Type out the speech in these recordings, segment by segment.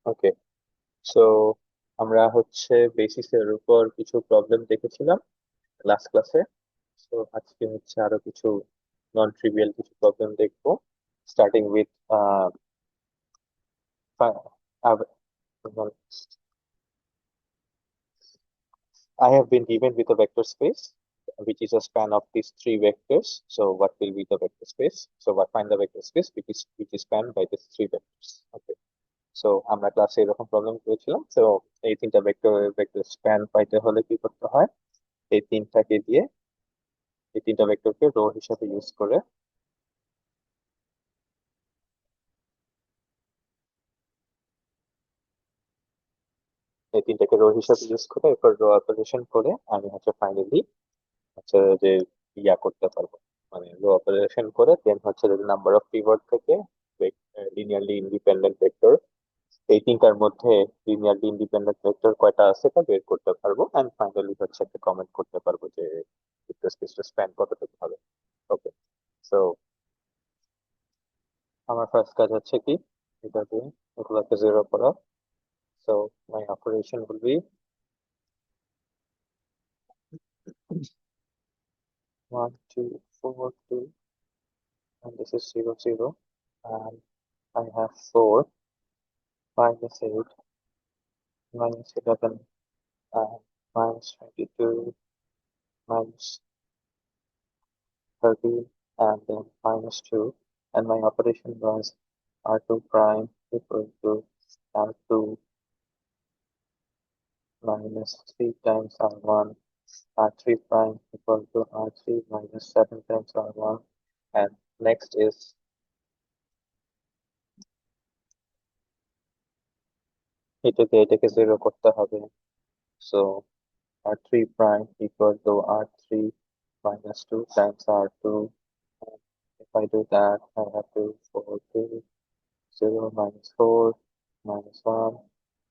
ওকে, so আমরা হচ্ছে বেসিসের উপর কিছু প্রবলেম দেখেছিলাম লাস্ট ক্লাসে। তো আজকে হচ্ছে আরো কিছু নন ট্রিভিয়াল কিছু প্রবলেম দেখবো, starting with I have been given with a vector space which is a span of these three vectors. So what will be the vector space? So what find the vector space which is spanned by these three vectors. Okay. So আমরা ক্লাসে এরকম problem করেছিলাম। তো এই তিনটা vector span পাইতে হলে কি করতে হয়? এই তিনটাকে দিয়ে এই তিনটা ভেক্টরকে রো হিসাবে ইউজ করে এরপর রো অপারেশন করে আমি হচ্ছে ফাইনালি হচ্ছে যে ইয়া করতে পারবো, মানে রো অপারেশন করে দেন হচ্ছে যদি নাম্বার অফ পিভট থেকে লিনিয়ারলি ইন্ডিপেন্ডেন্ট ভেক্টর এই তিনটার মধ্যে লিনিয়ারলি ইন্ডিপেন্ডেন্ট ভেক্টর কয়টা আছে তা বের করতে পারবো, এন্ড ফাইনালি হচ্ছে একটা কমেন্ট করতে পারবো যে ভেক্টর স্পেসটা স্প্যান কতটুকু হবে। ওকে, সো আমার ফার্স্ট কাজ হচ্ছে কি, এটা দিয়ে এগুলোকে জিরো করা। So my operation will be 1 2 4 2, and this is 0 0, and I have 4 minus 8 minus 11 and minus 22 minus 13 and then minus 2, and my operation was r2 prime equal to r2 minus 3 times r1, r3 prime equal to r3 minus 7 times r1, and next is এটাকে zero করতে হবে। So r3 prime equal to r3 minus 2 times r2, and if I do that I have to 4 2 0 minus 4 minus 1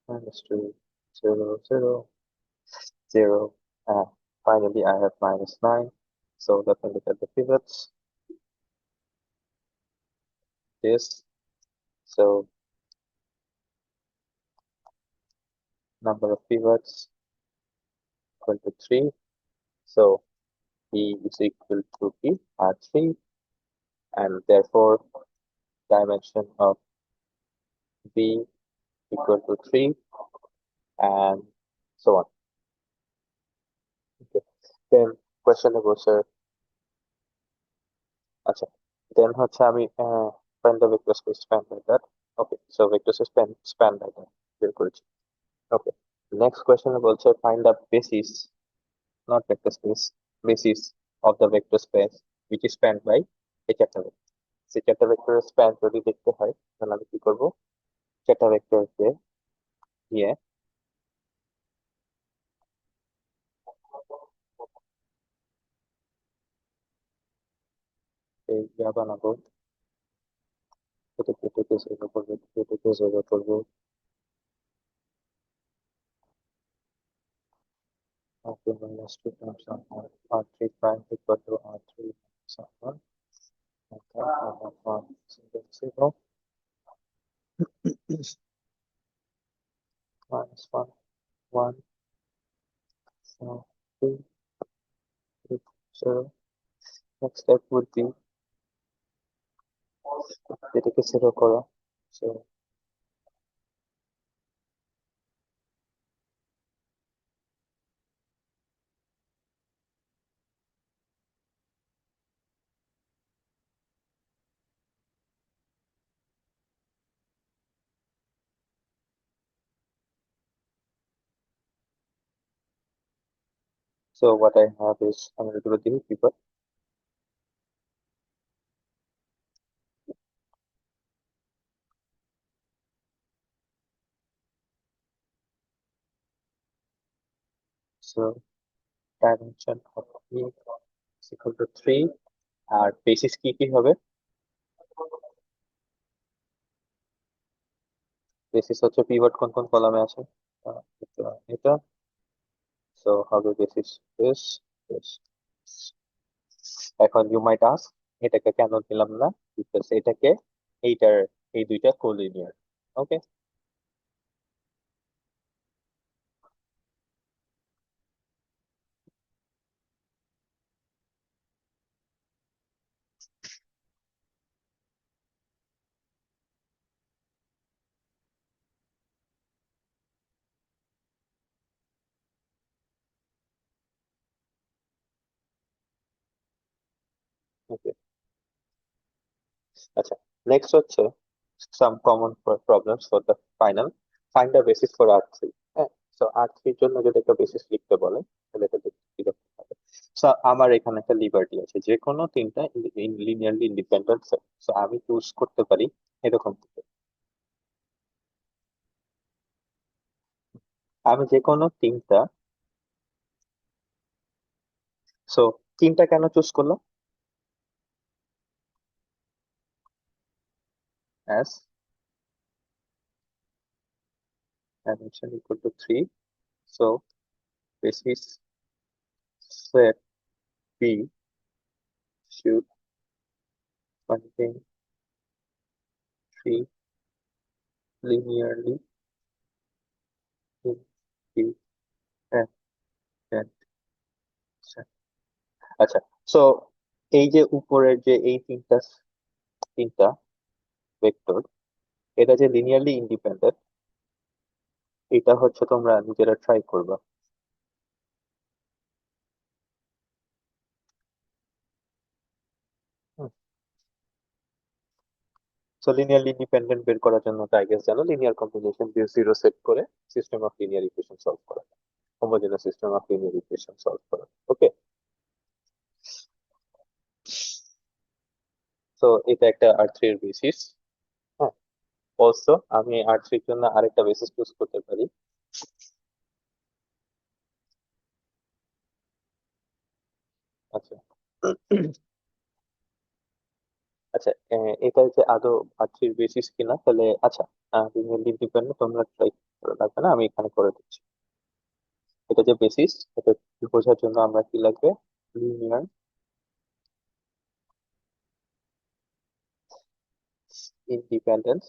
minus 2 0 0 0, and finally I have minus 9. So let me look at the pivots. This, so number of pivots equal to 3. So E is equal to P R3, and therefore dimension of B equal to 3, and so on. Okay. Then question হচ্ছে, আচ্ছা, then হচ্ছে আমি find the vector space span by that. Okay, so vector space span by that বের করেছি। Okay, next question বলছে find the basis, not vector space, basis of the vector space which is spanned by এই চারটা vector। সেই চারটা ভেক্টরের span যদি দেখতে হয় তাহলে আমি কি করবো? চারটা ভেক্টরকে নিয়ে এই ইয়া বানাবো, এটাকে জিরো করবো, এটাকে জিরো করবো, r2 minus 2 times r1, r3 prime equal to r3 minus r1, and then I have 1 0 0 minus 1 1, so 2 3 0. Next step would be এটাকে জিরো করা। So what I have is আমি এগুলো দিই people. So dimension of E is equal to 3, আর basis কি কি হবে? Basis হচ্ছে পিভট কোন কোন কলামে আছে, এটা এটা, সো হবে বেসিস দিস দিস। এখন ইউ মাইট আস্ক এটাকে কেন দিলাম না, বিকজ এটাকে এইটার এই দুইটা কোলিনিয়ার। ওকে, ওকে, আচ্ছা, নেক্সট হচ্ছে some common problems for the final, find the basis for R three. হ্যাঁ, তো আর থ্রির জন্য যদি একটা বেসিস লিখতে বলে তাহলে এটা দেখতে কি করতে হবে। So, আমার এখানে একটা লিবার্টি আছে, যে কোনো তিনটা লিনিয়ারলি ইন্ডিপেন্ডেন্ট সেট, সো আমি চুজ করতে পারি এরকম থেকে। আমি যে কোনো তিনটা, সো তিনটা কেন চুজ করলাম? As dimension equal to 3, so basis set B should contain three linearly independent set. আচ্ছা, সো এই যে উপরের যে এই তিনটা তিনটা ভেক্টর, এটা যে লিনিয়ারলি ইন্ডিপেন্ডেন্ট, এটা হচ্ছে তোমরা নিজেরা ট্রাই করবা। সো লিনিয়ারলি ইন্ডিপেন্ডেন্ট বের করার জন্য তো আই গেস জানো, লিনিয়ার কম্বিনেশন দিয়ে জিরো সেট করে system of linear equation solve করা, homogeneous system of linear equation solve করা। ওকে, সো এটা একটা আর থ্রি এর বেসিস। হ্যাঁ, অলসো আমি আর থ্রির জন্য আরেকটা বেসিস চুজ করতে পারি। আচ্ছা, আচ্ছা, এটা যে আদৌ আর থ্রির বেসিস কিনা তাহলে, আচ্ছা, লিনিয়ারলি ইন্ডিপেন্ডেন্ট তোমরা ট্রাই করে লাগবে না, আমি এখানে করে দিচ্ছি। এটা যে বেসিস, এটা বোঝার জন্য আমরা কি লাগবে? লিনিয়ার ইন্ডিপেন্ডেন্স,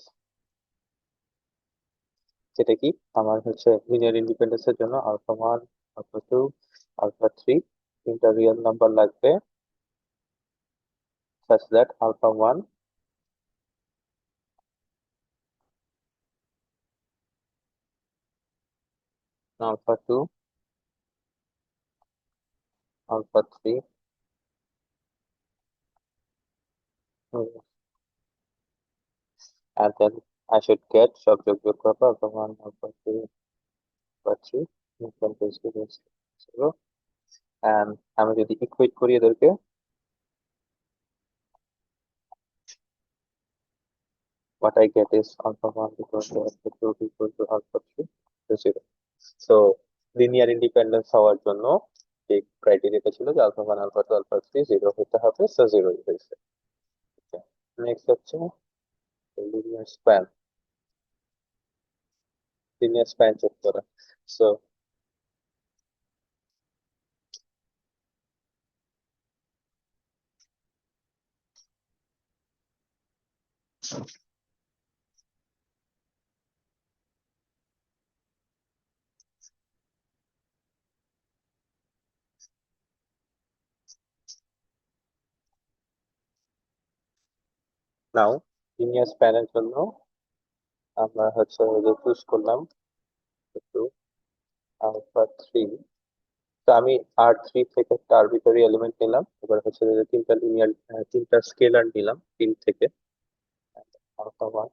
যেটা কি আমার হচ্ছে লিনিয়ার ইন্ডিপেন্ডেন্স এর জন্য alpha one, alpha two, alpha three, তিনটা রিয়েল নাম্বার লাগবে, such that alpha 1, alpha 2, alpha 3, and then I should get সব যোগ করবো alpha 1, alpha 2, alpha 3, equal to 0, 0, and আমি যদি ইকুয়েট করি এদেরকে, what I get is alpha 1 equal to alpha 2 equal to alpha 3 to 0. So linear independence হওয়ার জন্য যে ক্রাইটেরিয়াটা ছিল যে আলফা 1, আলফা 2, আলফা 3 জিরো হতে হবে, সো জিরোই হয়েছে। নেক্সট হচ্ছে linear span, linear span check করা। সো নাও লিনিয়ার স্প্যানের জন্য আমরা হচ্ছে যে চুজ করলাম একটু আলফা থ্রি। তো আমি আর থ্রি থেকে একটা আরবিটারি এলিমেন্ট নিলাম, এবার হচ্ছে যে তিনটা লিনিয়ার, তিনটা স্কেলার নিলাম তিন থেকে, আলফা ওয়ান।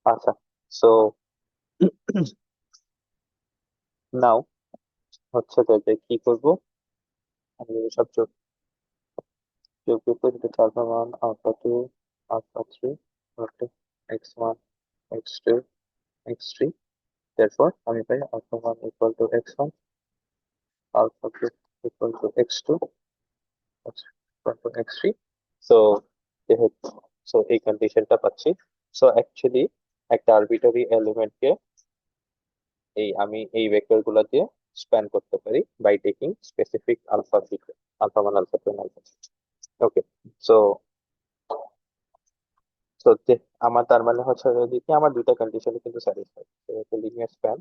আচ্ছা, সো নাও হচ্ছে যে কি করব, আমি সব যোগ যোগ যোগ করে দিতে, alpha one, alpha two, alpha three, x one, x two, x three, তারপর আমি পাই alpha one equal to x one, alpha two equal to x two, x three. So যেহেতু, সো এই কন্ডিশনটা পাচ্ছি। সো অ্যাকচুয়ালি একটা আরবিটারি এলিমেন্টকে এই আমি এই ভেক্টর গুলা দিয়ে স্প্যান করতে পারি by taking specific alpha beta, alpha one, alpha two, alpha. Okay, so so আমার তার মানে হচ্ছে যদি কি আমার দুইটা কন্ডিশনে কিন্তু স্যাটিসফাই, লিনিয়ার স্প্যান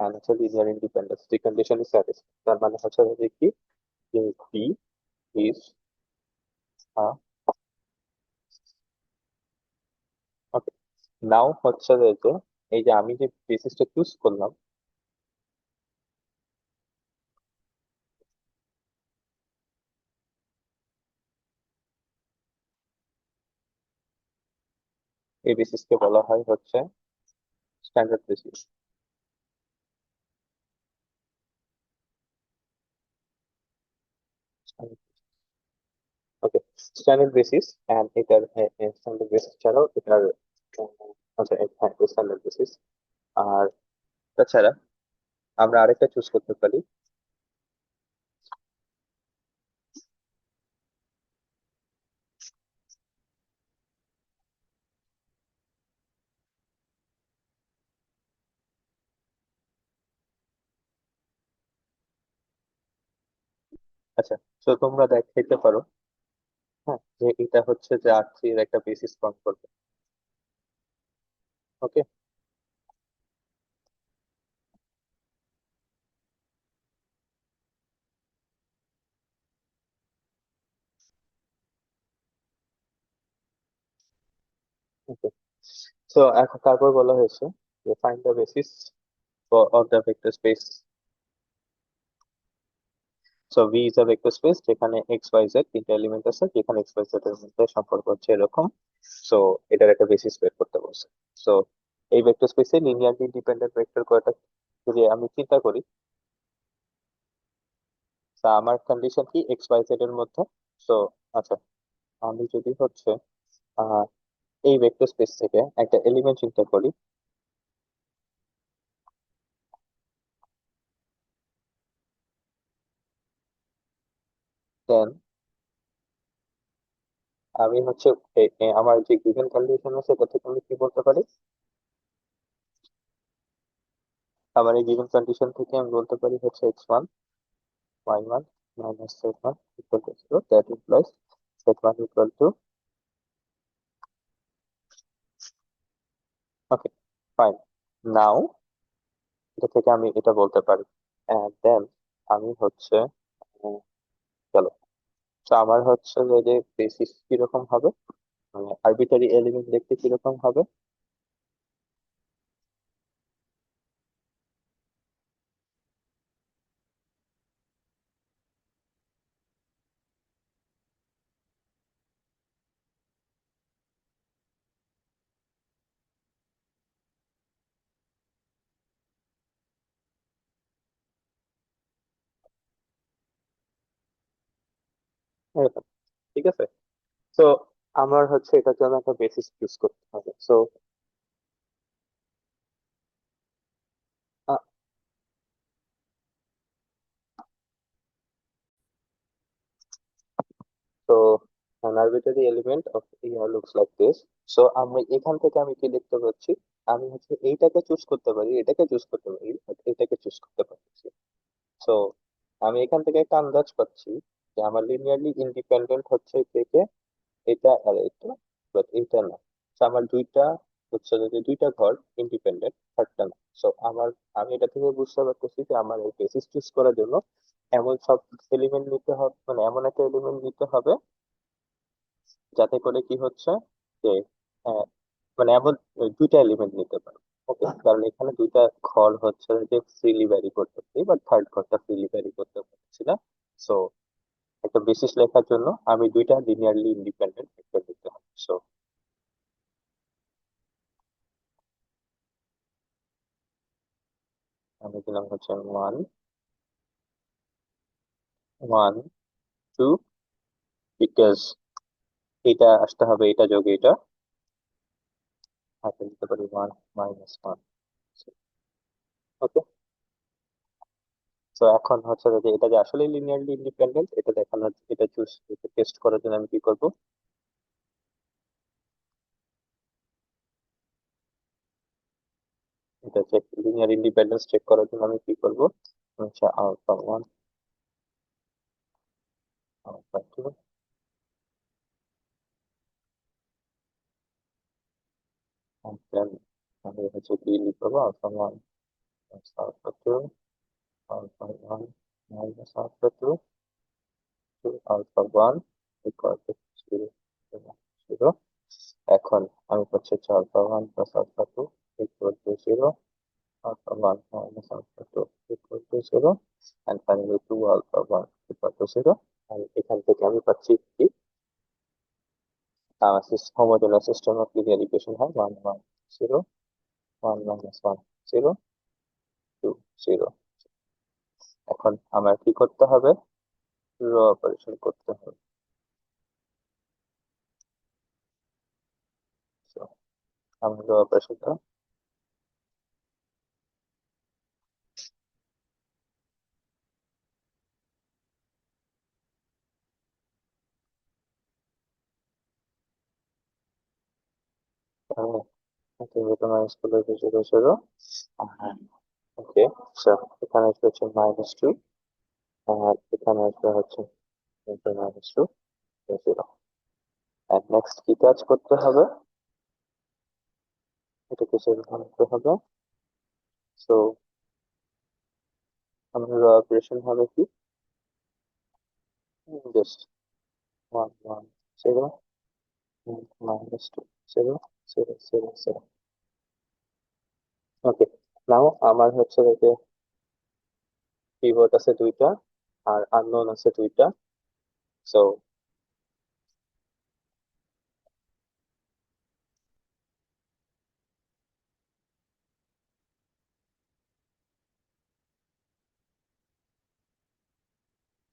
and হচ্ছে linear independence, the condition is satisfied, তার মানে হচ্ছে যে কি, যে p is a, ওকে, নাও হচ্ছে যে এই যে আমি যে বেসিসটা চুজ করলাম, এই বেসিসকে বলা হয় হচ্ছে standard basis. Okay, standard basis, and এটার স্ট্যান্ডার্ড বেসিস ছাড়াও এটার আচ্ছা হ্যাঁ স্ট্যান্ডার্ড বেসিস। আর তাছাড়া আমরা আরেকটা চুজ করতে পারি। আচ্ছা, তো তোমরা দেখাইতে পারো, হ্যাঁ, যে এটা হচ্ছে যে R3 এর একটা বেসিস ফর্ম করবে। ওকে, ওকে। সো এখন তারপর বলা হয়েছে যে find the basis of the vector space. So V is a vector space যেখানে এক্স ওয়াই জেড তিনটা এলিমেন্ট আছে, যেখানে এক্স ওয়াই জেড এর মধ্যে সম্পর্ক হচ্ছে এরকম। সো এটার একটা বেসিস বের করতে বলছে। সো এই ভেক্টর স্পেসে লিনিয়ারলি ডিপেন্ডেন্ট ভেক্টর কয়টা যদি আমি চিন্তা করি, তা আমার কন্ডিশন কি এক্স ওয়াই জেড এর মধ্যে। সো আচ্ছা, আমি যদি হচ্ছে আহ এই ভেক্টর স্পেস থেকে একটা এলিমেন্ট চিন্তা করি, দেন আমি হচ্ছে আমার যে গিভেন কন্ডিশন আছে এটা থেকে আমি কি বলতে পারি, আমার এই গিভেন কন্ডিশন থেকে আমি বলতে পারি হচ্ছে x1 y1 minus z1 equal to 0, that implies z1 equal to, okay fine, now এটা থেকে আমি এটা বলতে পারি, দেন আমি হচ্ছে উম, চলো, তো আমার হচ্ছে যে বেসিস কিরকম হবে, মানে আরবিটারি এলিমেন্ট দেখতে কিরকম হবে। এরকম, ঠিক আছে। তো আমার হচ্ছে এটার জন্য একটা বেসিস চুজ করতে হবে। সো তো an arbitrary element of here looks like this. So আমি এখান থেকে আমি কি দেখতে পাচ্ছি, আমি হচ্ছে এইটাকে চুজ করতে পারি, এটাকে চুজ করতে পারি, but এটাকে চুজ করতে পারছি। সো আমি এখান থেকে একটা আন্দাজ পাচ্ছি যে আমার লিনিয়ারলি ইন্ডিপেন্ডেন্ট হচ্ছে থেকে এটা আর এটা, বাট এটা না। So আমার দুইটা হচ্ছে যে দুইটা ঘর ইন্ডিপেন্ডেন্ট, থার্ডটা না। সো আমি এটা থেকে বুঝতে পারতেছি যে আমার এই বেসিস চুজ করার জন্য এমন সব এলিমেন্ট নিতে হবে, মানে এমন একটা এলিমেন্ট নিতে হবে যাতে করে কি হচ্ছে যে আহ, মানে এমন দুইটা এলিমেন্ট নিতে পারো। ওকে, কারণ এখানে দুইটা ঘর হচ্ছে যে ফ্রিলি ভ্যারি করতেছি, বাট থার্ড ঘরটা ফ্রিলি ভ্যারি করতে পারছি না। সো একটা বেসিস লেখার জন্য আমি দুইটা লিনিয়ারলি ইন্ডিপেন্ডেন্ট ভেক্টর দিতে হবে। সো আমি দিলাম হচ্ছে ওয়ান, ওয়ান, টু, বিকজ এটা আসতে হবে, এটা যোগ এটা, হাতে দিতে পারি ওয়ান মাইনাস ওয়ান। ওকে, তো এখন হচ্ছে যে এটা যে আসলে লিনিয়ারলি ইন্ডিপেন্ডেন্ট এটা দেখানোর, এটা চুজ, টেস্ট করার জন্য আমি কি করব, এটা চেক, লিনিয়ার ইন্ডিপেন্ডেন্স চেক করার জন্য আমি কি করব, আচ্ছা আলফা ওয়ান, আলফা টু, দেন আমি হচ্ছে কি লিখবো, alpha one plus alpha 2, alpha 1 minus alpha 2 to alpha 1 equal to 0, 0, 0. এখন আমি পাচ্ছি হচ্ছে alpha 1 plus alpha 2 equal to 0, alpha 1 minus alpha 2 equal to 0, and finally 2 alpha 1 equal to 0. আর এখান থেকে আমি পাচ্ছি কি homogeneous system of linear equation হয় 1 1 0, 1 minus 1 0, 2 0. এখন আমার কি করতে হবে, রো অপারেশন করতে হবে। So, আমি রো অপারেশনটা তুমি তোমার স্কুলে 0 0, ওকে। সো এখানে আসবে হচ্ছে -2, আর এখানে আসবে হচ্ছে -2 0। আর নেক্সট কি কাজ করতে হবে, এটাকে সলভ করতে হবে। সো আমাদের অপারেশন হবে কি, জাস্ট 1 1 0 -2 0 0 0 0। ওকে, নাও আমার হচ্ছে দেখে পিভট আছে দুইটা আর আননোন আছে দুইটা। সো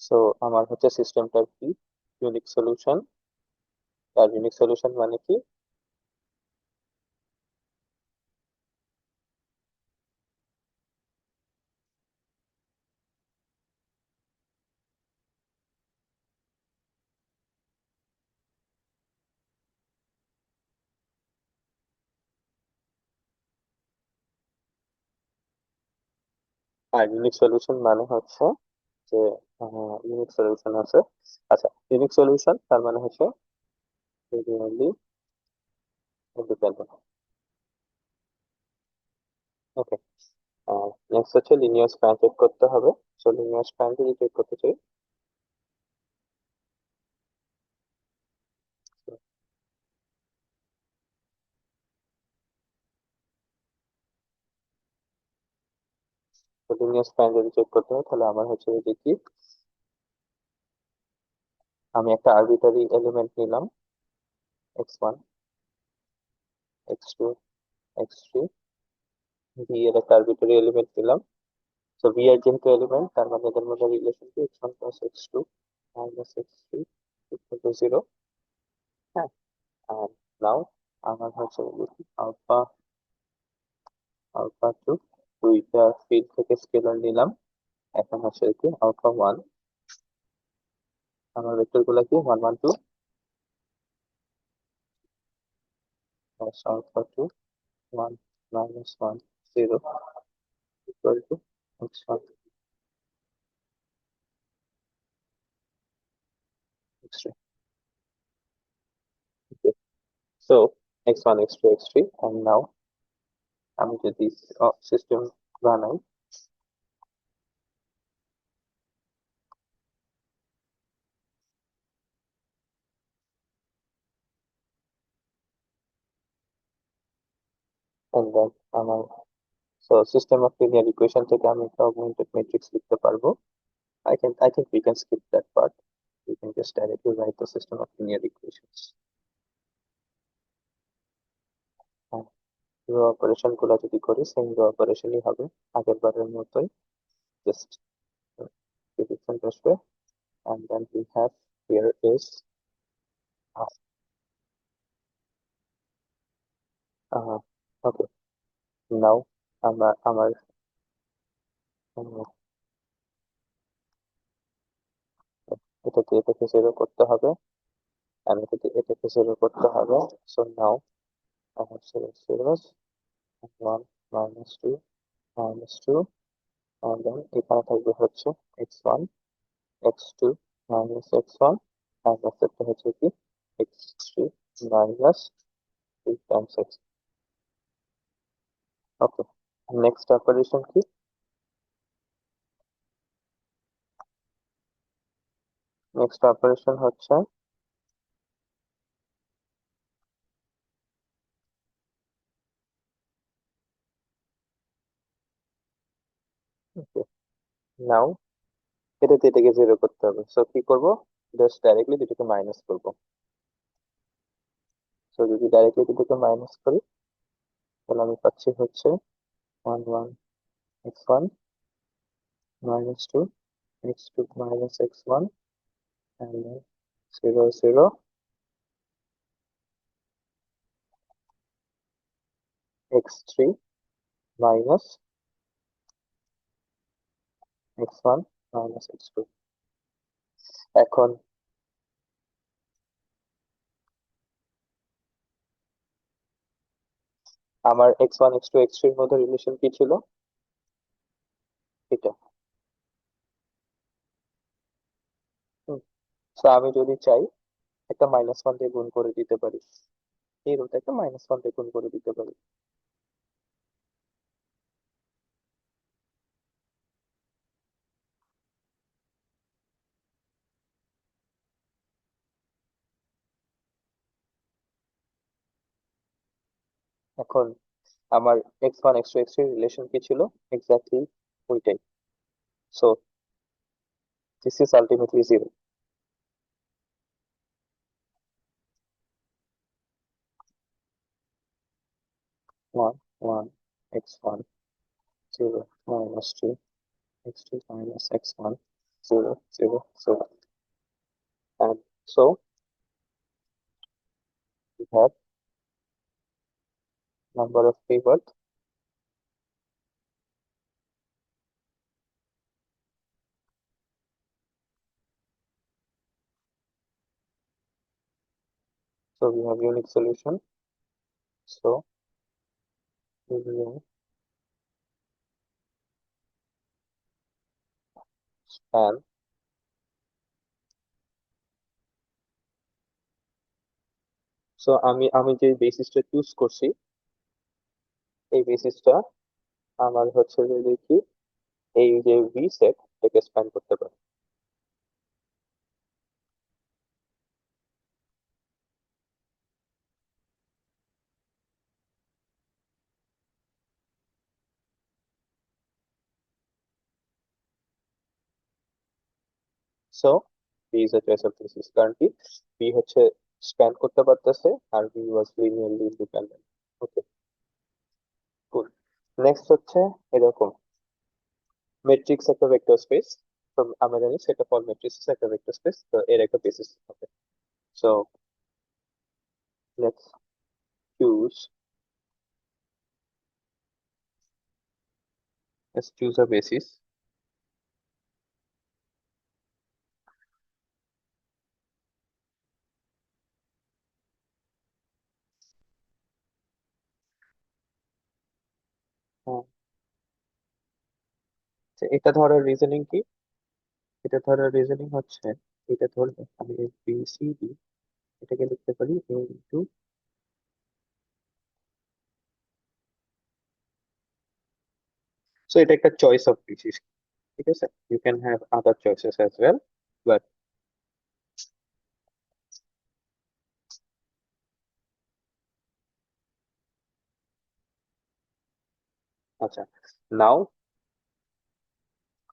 সো আমার হচ্ছে সিস্টেমটার কি ইউনিক সলিউশন। আর ইউনিক সলিউশন মানে কি, আর ইউনিক সলিউশন মানে হচ্ছে যে ইউনিক সলিউশন আছে। আচ্ছা, ইউনিক সলিউশন তার মানে হচ্ছে লিনিয়ারলি ইন্ডিপেন্ডেন্ট। ওকে, নেক্সট হচ্ছে লিনিয়ার স্প্যান চেক করতে হবে। সো লিনিয়ার স্প্যান যদি চেক করতে চাই, লিনিয়ার স্প্যান যদি চেক করতে হয় তাহলে আমার হচ্ছে যে কি, আমি একটা আরবিটারি এলিমেন্ট নিলাম x1 x2 x3, ভি এর একটা আরবিটারি এলিমেন্ট নিলাম। সো ভি এর যেহেতু এলিমেন্ট, তার মানে এদের মধ্যে রিলেশন কি x1 plus x2 minus x3 equal to 0। হ্যাঁ, আর নাও আমার হচ্ছে আলফা আলফা 2 দুইটা ফিল্ড থেকে স্কেলার নিলাম। এখন হচ্ছে কি আলফা 1, আমার ভেক্টর গুলা কি 1 1 2 plus alpha 2 1 minus 1 0 equal to x1 x3. Okay. So x1 x2 x3, and now আমি যদি সিস্টেম বানাই, and then আমার so system of linear equation থেকে আমি একটা augmented matrix লিখতে পারবো। I think we can skip that part. We can just directly write the system of linear equations. Row operation গুলো যদি করি সেম রো অপারেশনই হবে আগের বারের মতোই, জাস্ট ডিফারেন্ট আসবে। And then we have here is uh, okay, now আমার এটাকে জিরো করতে হবে, and এটাকে জিরো করতে হবে। So now I have zero zeros, 1 -2 -2, and then এখানে থাকবে হচ্ছে x1 x2 minus x1, and একটা হচ্ছে কি x3 minus 3 times x। ওকে, নেক্সট অপারেশন কি? নেক্সট অপারেশন হচ্ছে নাও, এটাতে এটাকে জিরো করতে হবে, সো কি করব? জাস্ট ডাইরেক্টলি দুটোকে মাইনাস করব। সো যদি ডাইরেক্টলি দুটোকে মাইনাস করি, তাহলে আমি পাচ্ছি হচ্ছে 1 1 x1 -2 x2 -x1 and then 0 0 x3 minus x1 minus x2। এখন আমার x1 x2 x3 এর মধ্যে রিলেশন কি ছিল? এটা। তো আমি যদি চাই একটা -1 দিয়ে গুণ করে দিতে পারি, এই রোটা একটা -1 দিয়ে গুণ করে দিতে পারি। এখন আমার x1 x2 x3 রিলেশন কি ছিল? এক্স্যাক্টলি ওইটাই। So this is ultimately zero. 1 1 x1 0 -2 x2 x1 0 0 0, and so we have number of pivot. So we have unique solution. So we span. So আমি যে বেসিসটা চুজ করছি, এই বেসিসটা আমার হচ্ছে যে দেখি এই যে ভি সেট এটাকে স্প্যান করতে পারে। So V is a choice of basis, কারণ কি ভি হচ্ছে স্প্যান করতে পারতেছে আর ভি ওয়াজ লিনিয়ারলি ইন্ডিপেন্ডেন্ট। ওকে, কুল। নেক্সট হচ্ছে এরকম ম্যাট্রিক্স একটা ভেক্টর স্পেস। তো আমরা জানি সেট অফ অল ম্যাট্রিক্স একটা ভেক্টর স্পেস, তো এর একটা বেসিস হবে। So let's choose let's choose a basis. এটা ধরার রিজনিং কি? এটা ধরার রিজনিং হচ্ছে, এটা ধরলে আমি বি সি ডি এটাকে লিখতে পারি এ ইন্টু, সো এটা একটা চয়েস অফ বেসিস। ঠিক আছে, you can have other choices as well, but আচ্ছা, নাও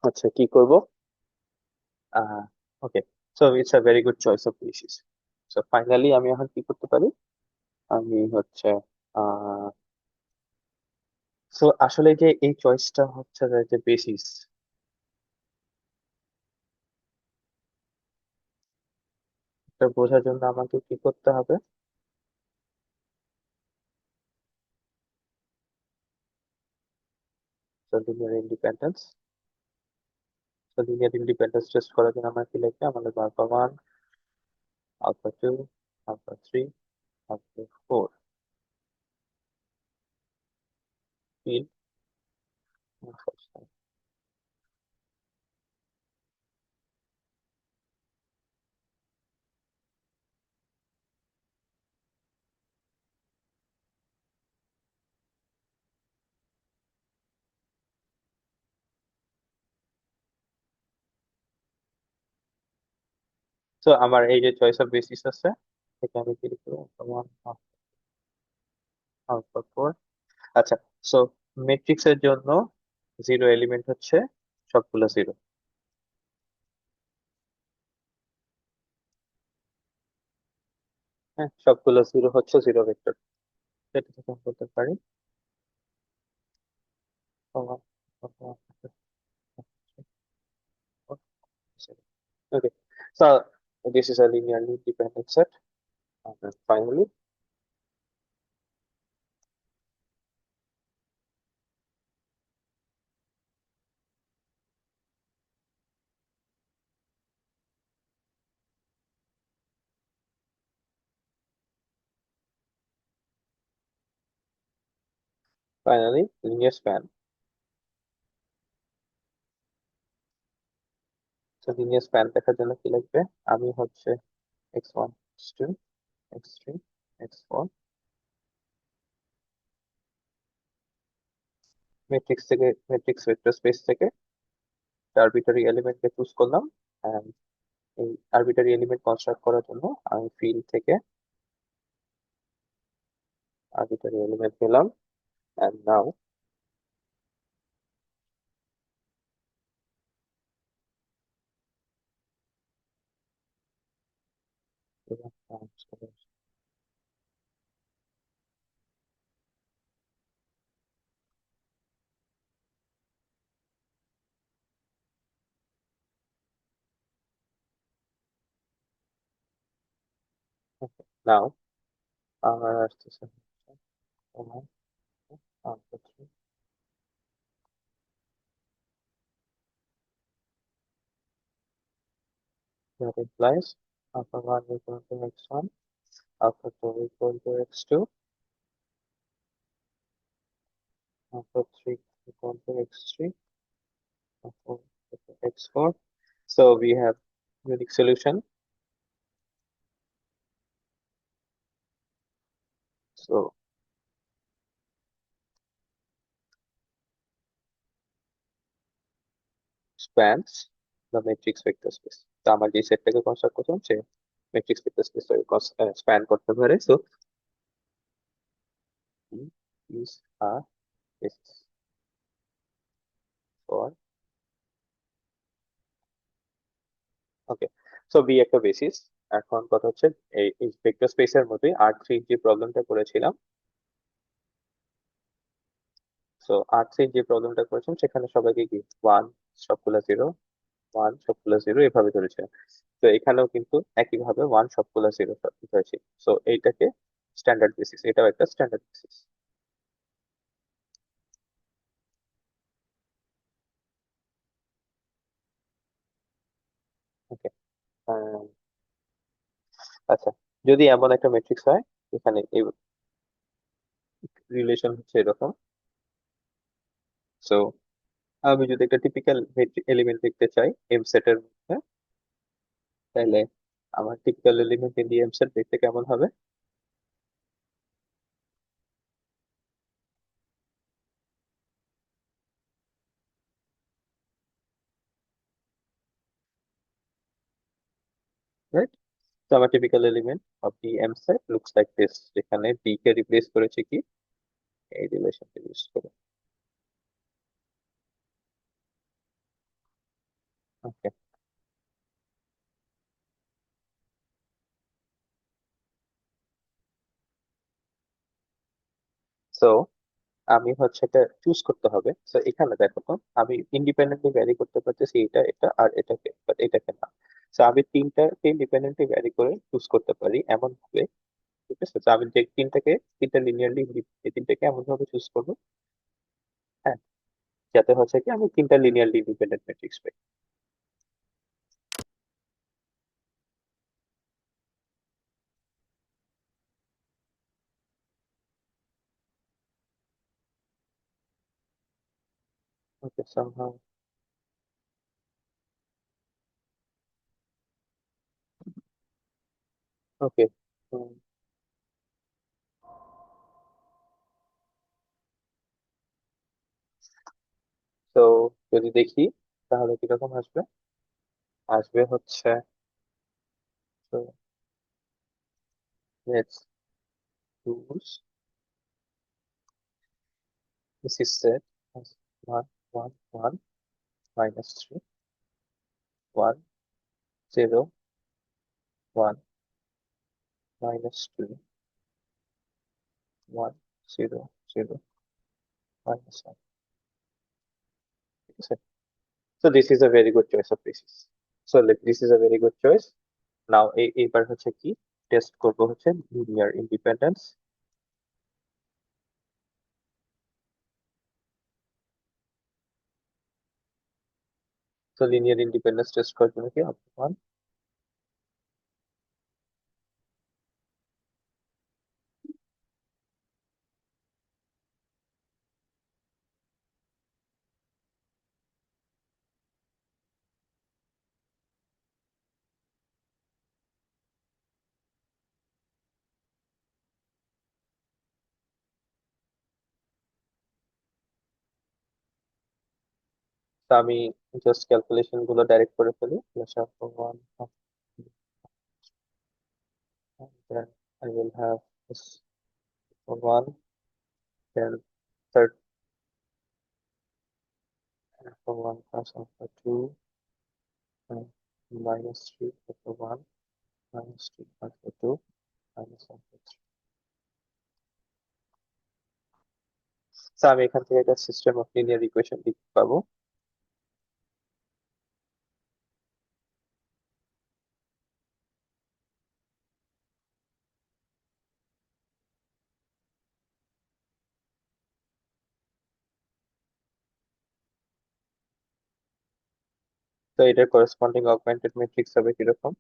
আচ্ছা কি করব? Ah okay, so it's a very good choice of basis. So finally আমি এখন কি করতে পারি? আমি হচ্ছে আহ সো আসলে যে এই চয়েসটা হচ্ছে যে বেসিস, এটা বোঝার জন্য আমাকে কি করতে হবে? So linear independence. So linear independence test করার জন্য আমার কি লিখবে? আমাদের alpha 1 alpha 2 alpha 3 alpha 4 fill alpha. So আমার এই যে চয়েস অফ বেসিস আছে, এটা আমি কি লিখবো? One alpha four. আচ্ছা, সো ম্যাট্রিক্স এর জন্য জিরো এলিমেন্ট হচ্ছে সবগুলো জিরো। হ্যাঁ, সবগুলো জিরো হচ্ছে জিরো ভেক্টর। সেটা থেকে আমি বলতে পারি okay, so this is a linearly dependent set. And then finally, linear span. So linear span দেখার জন্য কি লাগবে? আমি হচ্ছে x1 x2 x3 x4 matrix থেকে, ম্যাট্রিক্স ভেক্টর স্পেস থেকে আরবিটারি এলিমেন্টকে চুজ করলাম। And এই আরবিটারি এলিমেন্ট কনস্ট্রাক্ট করার জন্য আমি ফিল্ড থেকে আরবিটারি এলিমেন্ট পেলাম। And now now আমার আসতেছে আমার answer that implies alpha 1 equal to x1, alpha 2 equal to x2, alpha 3 equal to x3, alpha 4 equal to x4. So we have unique solution. So spans the matrix vector space. তো আমার যে সেটটাকে construct করছিলাম সে matrix vector space span করতে পারে। So is a basis for, okay, so B একটা basis. এখন কথা হচ্ছে এই ভেক্টর স্পেসের মধ্যে আর থ্রি যে প্রবলেমটা করেছিলাম, সো আর থ্রি যে প্রবলেমটা করেছিলাম সেখানে সবাইকে কি ওয়ান সবগুলা জিরো, ওয়ান সবগুলা জিরো এভাবে ধরেছে। তো এখানেও কিন্তু একইভাবে ওয়ান সবগুলা জিরো হয়েছে। সো এইটাকে স্ট্যান্ডার্ড বেসিস, এটাও একটা স্ট্যান্ডার্ড বেসিস। ওকে, আচ্ছা, যদি এমন একটা ম্যাট্রিক্স হয় এখানে এই রিলেশন হচ্ছে এরকম। সো আমি যদি একটা টিপিক্যাল এলিমেন্ট দেখতে চাই এম সেটের মধ্যে, তাহলে আমার typical element in the M set দেখতে কেমন হবে? রাইট? তো আমার typical element of the M set looks like this, যেখানে ডি কে রিপ্লেস করেছে কি এই রিলেশনকে ইউজ করে। ওকে, সো আমি হচ্ছে এটা চুজ করতে হবে। তো এখানে দেখো তো, আমি ইন্ডিপেন্ডেন্টলি ভ্যারি করতে পারতেছি এটা এটা আর এটাকে, বাট এটাকে না। তো আমি তিনটাকে ইন্ডিপেন্ডেন্টলি ভ্যারি করে চুজ করতে পারি এমন ভাবে, ঠিক আছে? তো আমি যে তিনটাকে, তিনটা লিনিয়ারলি এই তিনটাকে এমন ভাবে চুজ করবো, হ্যাঁ, যাতে হচ্ছে কি আমি তিনটা লিনিয়ারলি ইন্ডিপেন্ডেন্ট ম্যাট্রিক্স পাই। ওকে, somehow ওকে। তো যদি দেখি তাহলে কিরকম আসবে? আসবে হচ্ছে So let's use this is set as 1, 1, 1, -3, 1, 0, 1, -2, 1, 0, 0, -1. ঠিক আছে? So this is a very good choice of basis. So this is a very good choice. Now এইবার হচ্ছে কি টেস্ট করব হচ্ছে linear independence. So linear independence test করার জন্য কি অপশন তা আমি জাস্ট ক্যালকুলেশন গুলো ডাইরেক্ট করে ফেলি plus after one and then I will have this one then third after one plus after two and -3 after one -2 after two after three. So আমি এখান থেকে একটা সিস্টেম অফ লিনিয়ার ইকুয়েশন লিখতে পাবো। তো এটার করেসপন্ডিং অগমেন্টেড ম্যাট্রিক্স হবে কিরকম?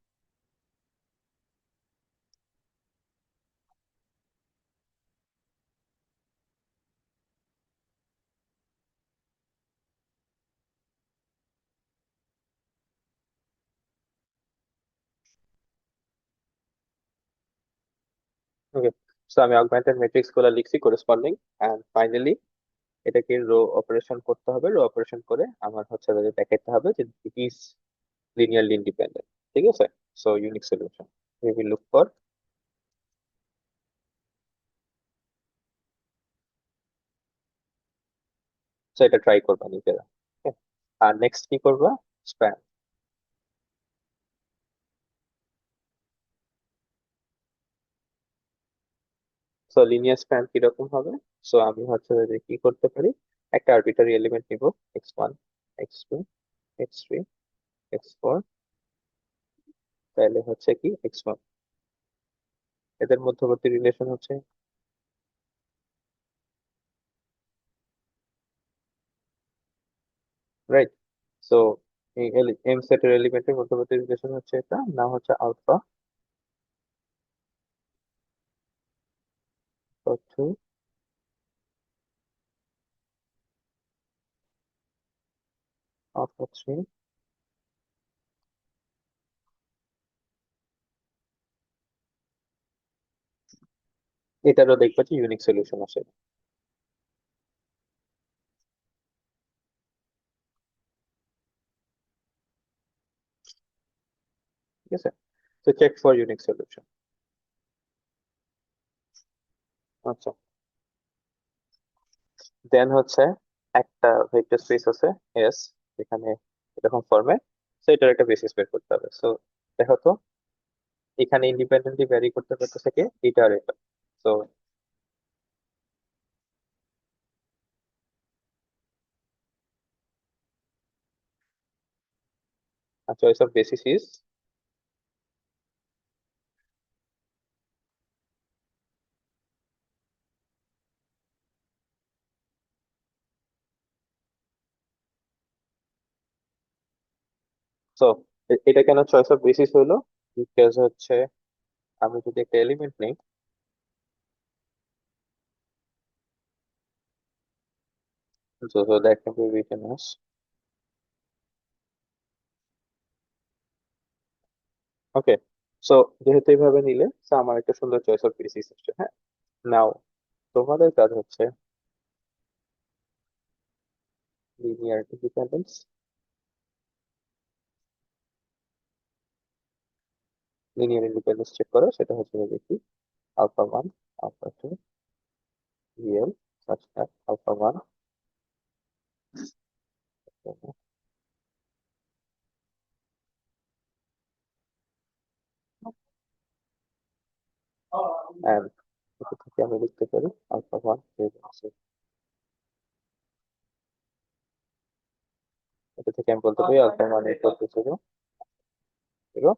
ওকে, সো আমি অগমেন্টেড ম্যাট্রিক্স গুলো লিখছি করেসপন্ডিং এন্ড ফাইনালি এটাকে রো অপারেশন করতে হবে। রো অপারেশন করে আমার হচ্ছে দেখাতে হবে যে ইট ইজ লিনিয়ারলি ইন্ডিপেন্ডেন্ট। ঠিক আছে? So unique solution we will look for। So এটা ট্রাই করবা নিজেরা। Okay? আর নেক্সট কি করবা? স্প্যান। সো লিনিয়ার স্প্যান কিরকম হবে? সো আমি হচ্ছে যে কি করতে পারি, একটা আরবিটারি এলিমেন্ট নিব x1 x2 x3 x4, তাহলে হচ্ছে কি x1 এদের মধ্যবর্তী রিলেশন হচ্ছে রাইট। সো এই এম সেটের এলিমেন্টের মধ্যবর্তী রিলেশন হচ্ছে এটা, না হচ্ছে আলফা 2 আলফা 3। এটারও দেখবা যে ইউনিক সলিউশন আসে। ঠিক আছে? তো চেক ফর ইউনিক সলিউশন। আচ্ছা, দেন হচ্ছে একটা ভেক্টর স্পেস আছে এস, যেখানে এরকম ফর্মে, তো এটার একটা বেসিস বের করতে হবে। সো দেখো তো এখানে ইন্ডিপেন্ডেন্টলি ভ্যারি করতে পারতেছে কে, এটা আর এটা। So choice of basis is, so এটা কেন চয়েস অফ বেসিস হলো? বিকজ হচ্ছে আমি যদি একটা এলিমেন্ট নেই, so that can be written as, okay, so যেহেতু এইভাবে নিলে so আমার একটা সুন্দর চয়েস অফ বেসিস আসছে। হ্যাঁ, নাও তোমাদের কাজ হচ্ছে linear independence. Linear independence check করো, সেটা হচ্ছে দেখি alpha one, alpha two, real such that alpha 1 and এটা থেকে আমি লিখতে পারি alpha 1 এটা থেকে আমি বলতে পারি alpha 1 equal to 0 0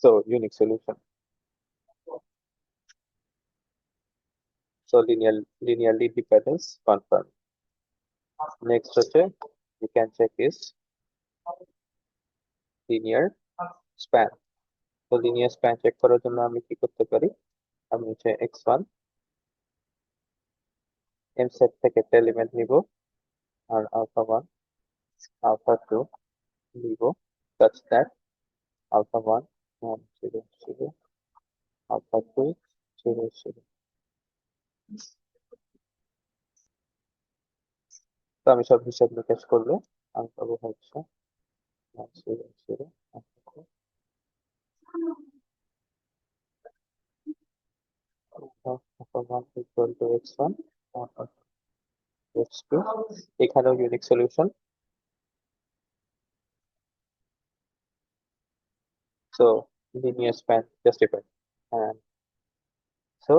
so unique solution, so linearly dependence confirmed. Next হচ্ছে we can check is linear span. তো linear span চেক করার জন্য আমি কি করতে পারি, আমি হচ্ছে x1 m set থেকে একটা এলিমেন্ট নিব আর alpha 1 alpha 2 নিব such that alpha 1 1 0 0 alpha 2 0 0. তো আমি সব হিসাব নিকাশ করলে আমি পাবো হচ্ছে 1 0 0 alpha 1 equal to x1 x2, এখানেও unique solution, so linear span justified, and so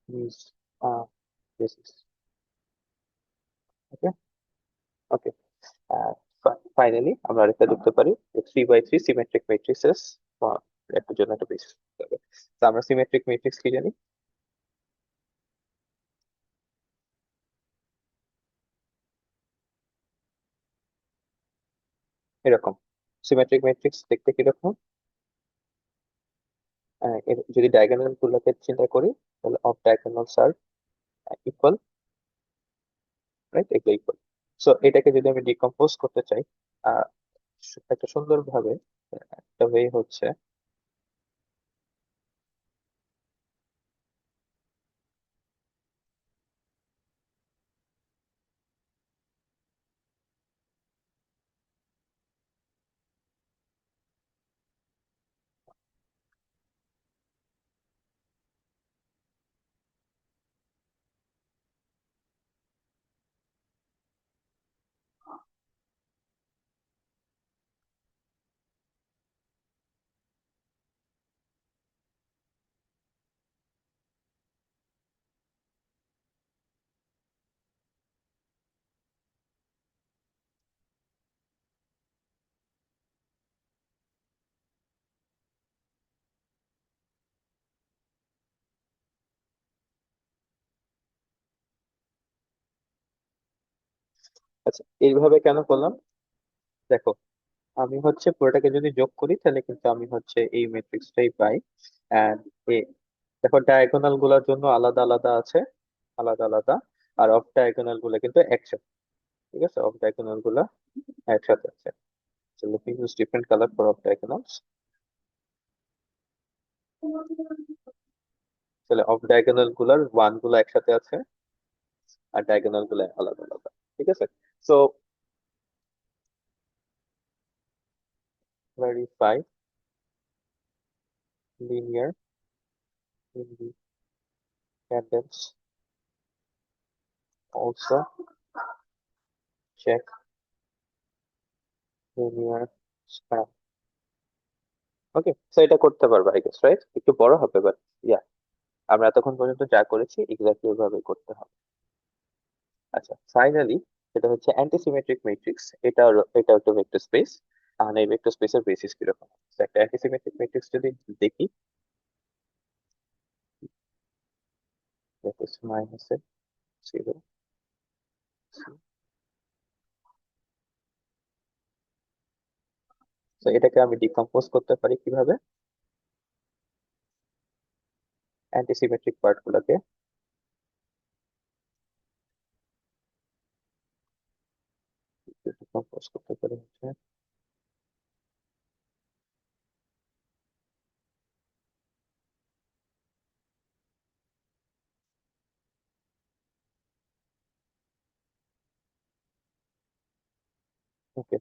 these are basis. Okay, okay. Finally আমরা আরেকটা দেখতে পারি 3 by 3 সিমেট্রিক মেট্রিক্সেস একটা জন্য একটা বেসিস হবে। তো আমরা সিমেট্রিক মেট্রিক্স কি জানি, এরকম সিমেট্রিক ম্যাট্রিক্স দেখতে কিরকম, যদি ডায়াগোনাল গুলোকে চিন্তা করি তাহলে অফ ডায়াগোনালস আর ইকুয়াল, রাইট, এগুলো ইকুয়াল। সো এটাকে যদি আমি ডিকম্পোজ করতে চাই আহ, একটা সুন্দর ভাবে, একটা ওয়ে হচ্ছে আচ্ছা এইভাবে কেন করলাম, দেখো আমি হচ্ছে পুরোটাকে যদি যোগ করি তাহলে কিন্তু আমি হচ্ছে এই ম্যাট্রিক্সটাই পাই। এন্ড দেখো ডায়াগোনাল গুলোর জন্য আলাদা আলাদা আছে, আলাদা আলাদা, আর অফ ডায়াগোনাল গুলো কিন্তু একসাথে, ঠিক আছে, অফ ডায়াগোনাল গুলা একসাথে আছে। So let me use different color for off diagonals. তাহলে অফ ডায়াগোনাল গুলার ওয়ান গুলো একসাথে আছে আর ডায়াগোনাল গুলো আলাদা আলাদা, ঠিক আছে। So verify linear independence, also check linear span. ওকে, সো এটা করতে পারবো আই গেস, রাইট, একটু বড় হবে বাট ইয়া, আমরা এতক্ষণ পর্যন্ত যা করেছি এক্স্যাক্টলি ওইভাবে করতে হবে। আচ্ছা ফাইনালি এটা হচ্ছে অ্যান্টিসিমেট্রিক ম্যাট্রিক্স, এটা একটা ভেক্টর স্পেস, আর এই ভেক্টর স্পেসের বেসিস কিরকম। So, একটা অ্যান্টিসিমেট্রিক ম্যাট্রিক্স যদি দেখি, that is minus 0 তো এটাকে আমি ডিকম্পোজ করতে পারি কিভাবে, অ্যান্টিসিমেট্রিক পার্ট গুলোকে, ডিকম্পোজ করতে পারি হচ্ছে ওকে।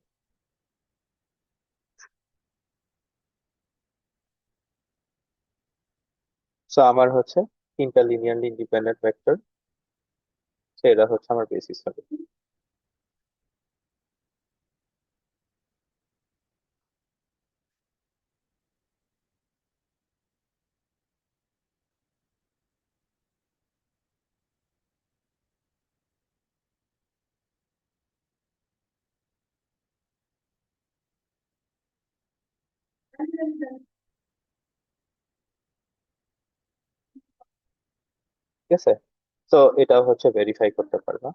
সো আমার হচ্ছে তিনটা লিনিয়ারলি ইন্ডিপেন্ডেন্ট ভেক্টর, সেটা হচ্ছে আমার বেসিস হবে। ঠিক আছে, তো এটা হচ্ছে ভেরিফাই করতে পারবা।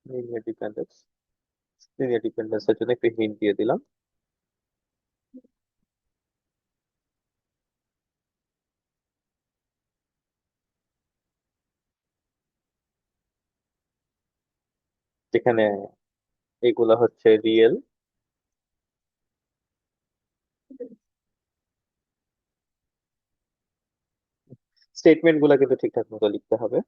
লিনিয়ার ডিপেন্ডেন্স, লিনিয়ার ডিপেন্ডেন্সের জন্য একটু হিন্ট দিয়ে দিলাম। যেখানে এগুলা হচ্ছে রিয়েল, স্টেটমেন্ট গুলা কিন্তু ঠিকঠাক মতো লিখতে হবে।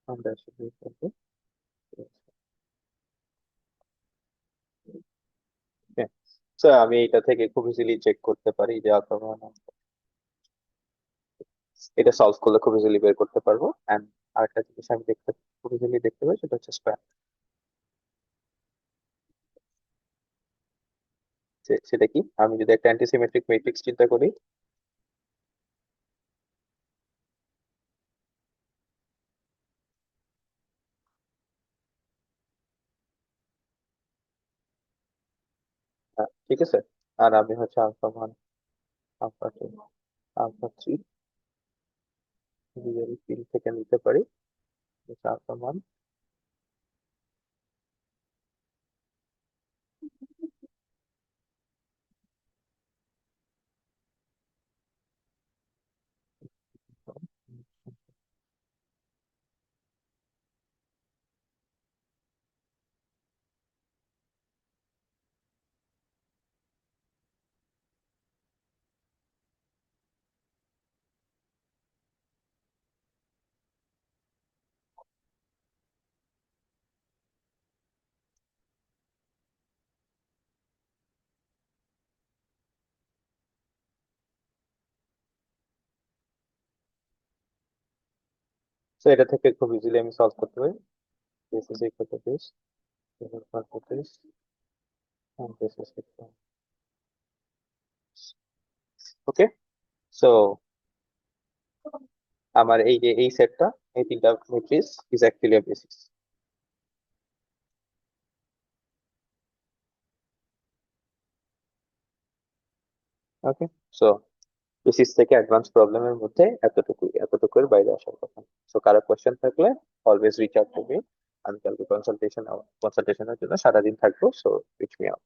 আমরা আসলে করবো। হ্যাঁ, তো আমি এটা থেকে খুব ইজিলি চেক করতে পারি যে অথবা এটা সলভ করলে খুব ইজিলি বের করতে পারবো। এন্ড আরেকটা জিনিস আমি দেখতে খুব ইজিলি দেখতে পাই, সেটা হচ্ছে স্কোয়ার। সেটা কি, আমি যদি একটা অ্যান্টিসিমেট্রিক ম্যাট্রিক্স চিন্তা করি, ঠিক আছে, আর আমি হচ্ছে alpha one, alpha two, alpha three real field থেকে নিতে পারি, আলফা ওয়ান। তো এটা থেকে খুব ইজিলি আমি সলভ করতে পারি। This is equal to this, this is equal to this, and this is equal. Okay, so আমার এই যে এই সেটটা, এই তিনটা matrix is actually a basis. Okay, so basis থেকে অ্যাডভান্স প্রবলেমের মধ্যে এতটুকুই, এতটুকুর বাইরে আসার কথা। সো কারো কোয়েশ্চেন থাকলে always reach out to me. আমি কালকে কনসালটেশনের জন্য সারাদিন থাকবো, সো রিচ মি আউট।